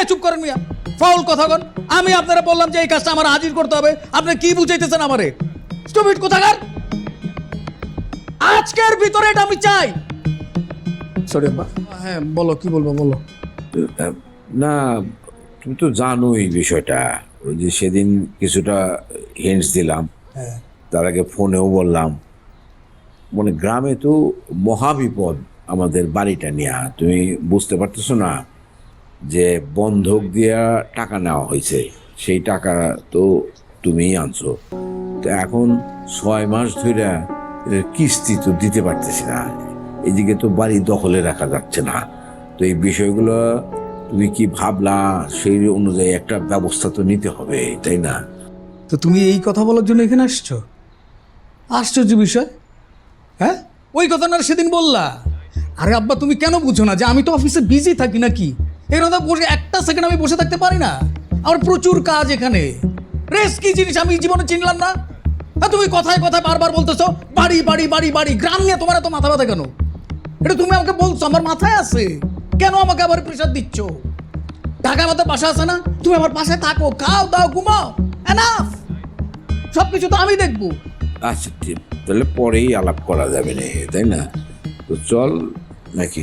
চুপ করেন মিয়া, ফাউল কথা কন। আমি আপনারা বললাম যে এই কাজটা আমার হাজির করতে হবে, আপনি কি বুঝাইতেছেন আমারে? স্টুপিড কোথাকার! আজকের ভিতরে এটা আমি চাই। সরি আব্বা। হ্যাঁ বলো, কি বলবো বলো। না, তুমি তো জানোই বিষয়টা। ওই যে সেদিন কিছুটা হিন্টস দিলাম, তার আগে ফোনেও বললাম, মানে গ্রামে তো মহাবিপদ আমাদের বাড়িটা নিয়ে। তুমি বুঝতে পারতেছো না যে বন্ধক দিয়া টাকা নেওয়া হয়েছে, সেই টাকা তো তুমিই আনছো। তো এখন 6 মাস ধরে কিস্তি তো দিতে পারতেছি না, এদিকে তো বাড়ি দখলে রাখা যাচ্ছে না। তো এই বিষয়গুলো তুমি কি ভাবলা, সেই অনুযায়ী একটা ব্যবস্থা তো নিতে হবে, তাই না? তো তুমি এই কথা বলার জন্য এখানে আসছো? আশ্চর্য বিষয়। হ্যাঁ, ওই কথা না সেদিন বললা। আরে আব্বা, তুমি কেন বুঝো না যে আমি তো অফিসে বিজি থাকি নাকি? এখানে তো বসে একটা সেকেন্ড আমি বসে থাকতে পারি না, আমার প্রচুর কাজ এখানে। রেস্ট কি জিনিস আমি জীবনে চিনলাম না? আর তুমি কথায় কথায় বারবার বলতেছো বাড়ি বাড়ি বাড়ি বাড়ি। গ্রাম নিয়ে তোমার এত মাথা ব্যথা কেন? এটা তুমি আমাকে বলছো, আমার মাথায় আছে। কেন আমাকে আবার প্রেশার দিচ্ছ? ঢাকা আমাদের বাসা আছে না? তুমি আমার পাশে থাকো, খাও দাও, ঘুমাও, এনাফ। সবকিছু তো আমি দেখবো। আচ্ছা ঠিক, তাহলে পরেই আলাপ করা যাবে না, তাই না? তো চল নাকি?